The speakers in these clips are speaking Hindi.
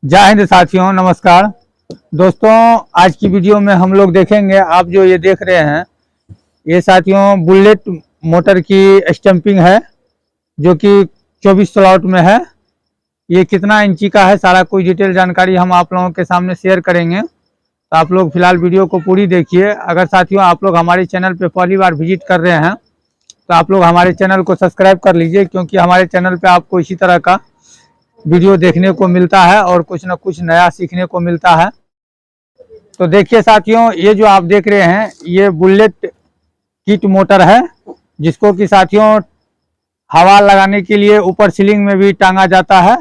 जय हिंद साथियों, नमस्कार दोस्तों। आज की वीडियो में हम लोग देखेंगे, आप जो ये देख रहे हैं ये साथियों बुलेट मोटर की स्टैंपिंग है जो कि 24 स्लॉट में है। ये कितना इंची का है, सारा कोई डिटेल जानकारी हम आप लोगों के सामने शेयर करेंगे। तो आप लोग फिलहाल वीडियो को पूरी देखिए। अगर साथियों आप लोग हमारे चैनल पे पहली बार विजिट कर रहे हैं तो आप लोग हमारे चैनल को सब्सक्राइब कर लीजिए, क्योंकि हमारे चैनल पे आपको इसी तरह का वीडियो देखने को मिलता है और कुछ न कुछ नया सीखने को मिलता है। तो देखिए साथियों, ये जो आप देख रहे हैं ये बुलेट किट मोटर है, जिसको कि साथियों हवा लगाने के लिए ऊपर सीलिंग में भी टांगा जाता है,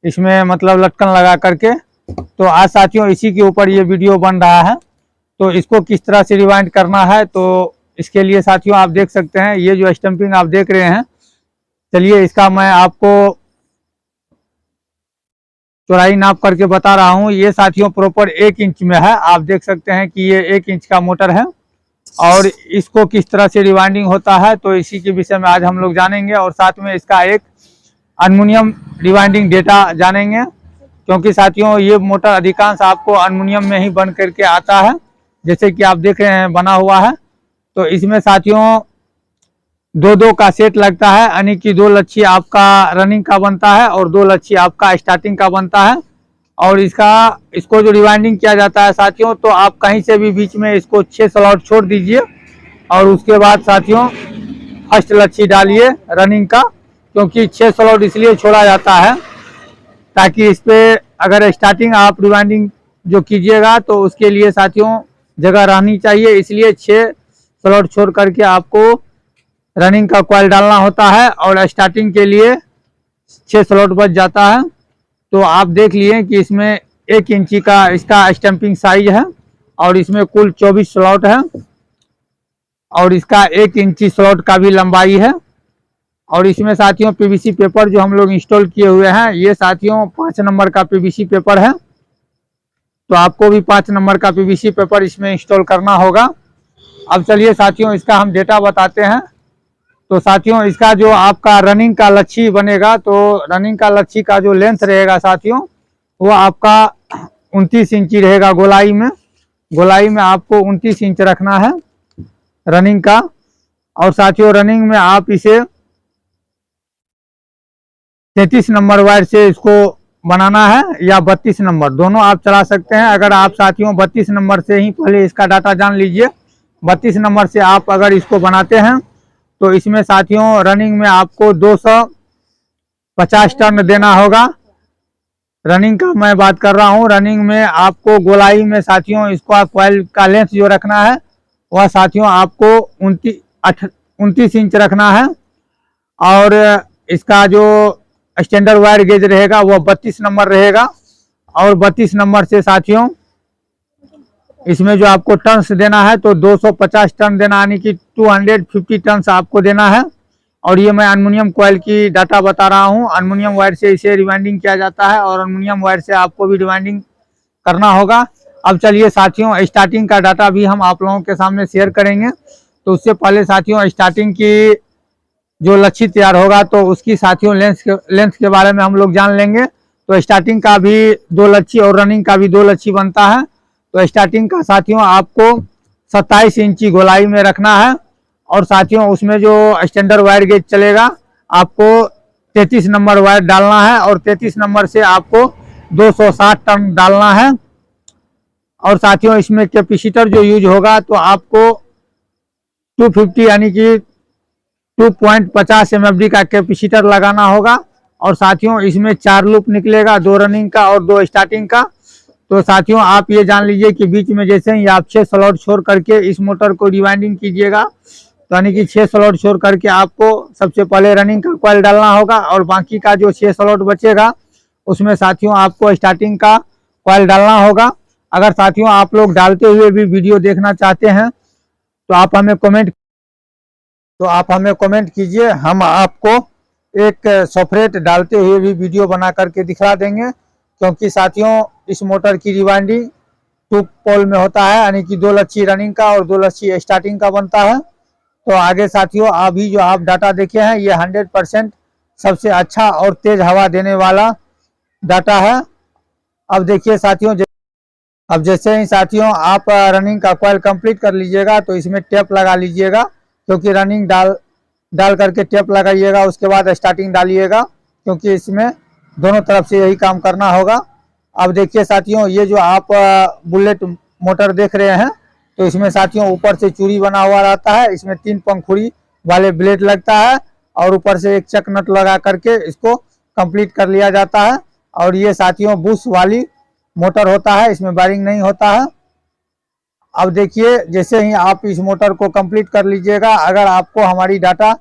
इसमें मतलब लटकन लगा करके। तो आज साथियों इसी के ऊपर ये वीडियो बन रहा है। तो इसको किस तरह से रिवाइंड करना है, तो इसके लिए साथियों आप देख सकते हैं ये जो स्टैंपिंग आप देख रहे हैं। चलिए इसका मैं आपको चौड़ाई नाप करके बता रहा हूँ। ये साथियों प्रॉपर 1 इंच में है। आप देख सकते हैं कि ये 1 इंच का मोटर है और इसको किस तरह से रिवाइंडिंग होता है तो इसी के विषय में आज हम लोग जानेंगे। और साथ में इसका एक एल्युमिनियम रिवाइंडिंग डेटा जानेंगे, क्योंकि साथियों ये मोटर अधिकांश आपको एल्युमिनियम में ही बन करके आता है, जैसे कि आप देख रहे हैं बना हुआ है। तो इसमें साथियों 2-2 का सेट लगता है, यानी कि 2 लच्छी आपका रनिंग का बनता है और 2 लच्छी आपका स्टार्टिंग का बनता है। और इसको जो रिवाइंडिंग किया जाता है साथियों, तो आप कहीं से भी बीच में इसको 6 स्लॉट छोड़ दीजिए और उसके बाद साथियों फर्स्ट लच्छी डालिए रनिंग का। क्योंकि 6 स्लॉट इसलिए छोड़ा जाता है ताकि इस पे अगर स्टार्टिंग आप रिवाइंडिंग जो कीजिएगा तो उसके लिए साथियों जगह रहनी चाहिए, इसलिए 6 स्लॉट छोड़ करके आपको रनिंग का कॉइल डालना होता है और स्टार्टिंग के लिए 6 स्लॉट बच जाता है। तो आप देख लिए कि इसमें 1 इंची का इसका स्टैंपिंग साइज है और इसमें कुल 24 स्लॉट है और इसका 1 इंची स्लॉट का भी लंबाई है। और इसमें साथियों पीवीसी पेपर जो हम लोग इंस्टॉल किए हुए हैं, ये साथियों 5 नंबर का पीवीसी पेपर है। तो आपको भी 5 नंबर का पीवीसी पेपर इसमें इंस्टॉल करना होगा। अब चलिए साथियों इसका हम डेटा बताते हैं। तो साथियों इसका जो आपका रनिंग का लच्छी बनेगा, तो रनिंग का लच्छी का जो लेंथ रहेगा साथियों वो आपका 29 इंची रहेगा। गोलाई में आपको 29 इंच रखना है रनिंग का। और साथियों रनिंग में आप इसे 33 नंबर वायर से इसको बनाना है या 32 नंबर, दोनों आप चला सकते हैं। अगर आप साथियों 32 नंबर से ही पहले इसका डाटा जान लीजिए। 32 नंबर से आप अगर इसको बनाते हैं तो इसमें साथियों रनिंग में आपको 250 टर्न देना होगा। रनिंग का मैं बात कर रहा हूं। रनिंग में आपको गोलाई में साथियों इसका कॉइल का लेंथ जो रखना है वह साथियों आपको 29 इंच रखना है। और इसका जो स्टैंडर्ड वायर गेज रहेगा वह 32 नंबर रहेगा। और 32 नंबर से साथियों इसमें जो आपको टन्स देना है तो 250 टन देना, यानी कि 250 टन्स आपको देना है। और ये मैं एल्युमिनियम कॉइल की डाटा बता रहा हूँ। एल्युमिनियम वायर से इसे रिवाइंडिंग किया जाता है और एल्युमिनियम वायर से आपको भी रिवाइंडिंग करना होगा। अब चलिए साथियों स्टार्टिंग का डाटा भी हम आप लोगों के सामने शेयर करेंगे। तो उससे पहले साथियों स्टार्टिंग की जो लच्छी तैयार होगा तो उसकी साथियों लेंथ के बारे में हम लोग जान लेंगे। तो स्टार्टिंग का भी 2 लच्छी और रनिंग का भी 2 लच्छी बनता है। तो स्टार्टिंग का साथियों आपको 27 इंची गोलाई में रखना है। और साथियों उसमें जो स्टैंडर्ड वायर गेज चलेगा आपको 33 नंबर वायर डालना है और 33 नंबर से आपको 260 टन डालना है। और साथियों इसमें कैपेसिटर जो यूज होगा तो आपको 250 यानी कि 2.50 MFD का कैपेसिटर लगाना होगा। और साथियों इसमें 4 लूप निकलेगा, 2 रनिंग का और 2 स्टार्टिंग का। तो साथियों आप ये जान लीजिए कि बीच में जैसे ही आप 6 स्लॉट छोड़ करके इस मोटर को रिवाइंडिंग कीजिएगा, तो यानी कि 6 स्लॉट छोड़ करके आपको सबसे पहले रनिंग का कॉइल डालना होगा और बाकी का जो 6 स्लॉट बचेगा उसमें साथियों आपको स्टार्टिंग का कॉइल डालना होगा। अगर साथियों आप लोग डालते हुए भी वीडियो देखना चाहते हैं तो आप हमें कमेंट कीजिए, हम आपको एक सेपरेट डालते हुए भी वीडियो बना करके दिखा देंगे। क्योंकि साथियों इस मोटर की रिवाइंडिंग 2 पोल में होता है, यानी कि 2 लच्छी रनिंग का और 2 लच्छी स्टार्टिंग का बनता है। तो आगे साथियों अभी जो आप डाटा देखे हैं ये 100% सबसे अच्छा और तेज हवा देने वाला डाटा है। अब देखिए साथियों, अब जैसे ही साथियों आप रनिंग का कॉइल कंप्लीट कर लीजिएगा तो इसमें टेप लगा लीजिएगा, क्योंकि रनिंग डाल करके टेप लगाइएगा, उसके बाद स्टार्टिंग डालिएगा, क्योंकि इसमें दोनों तरफ से यही काम करना होगा। अब देखिए साथियों, ये जो आप बुलेट मोटर देख रहे हैं, तो इसमें साथियों ऊपर से चूड़ी बना हुआ रहता है, इसमें 3 पंखुड़ी वाले ब्लेड लगता है और ऊपर से एक चक नट लगा करके इसको कंप्लीट कर लिया जाता है। और ये साथियों बुश वाली मोटर होता है, इसमें वायरिंग नहीं होता है। अब देखिए, जैसे ही आप इस मोटर को कंप्लीट कर लीजिएगा, अगर आपको हमारी डाटा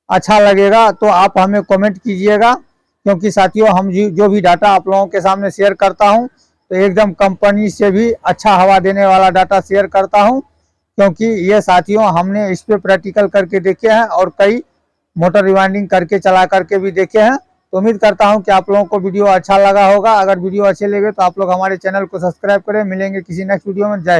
अच्छा लगेगा तो आप हमें कमेंट कीजिएगा, क्योंकि साथियों हम जो भी डाटा आप लोगों के सामने शेयर करता हूं तो एकदम कंपनी से भी अच्छा हवा देने वाला डाटा शेयर करता हूं, क्योंकि ये साथियों हमने इस पे प्रैक्टिकल करके देखे हैं और कई मोटर रिवाइंडिंग करके चला करके भी देखे हैं। तो उम्मीद करता हूं कि आप लोगों को वीडियो अच्छा लगा होगा। अगर वीडियो अच्छे लगे तो आप लोग हमारे चैनल को सब्सक्राइब करें। मिलेंगे किसी नेक्स्ट वीडियो में। जय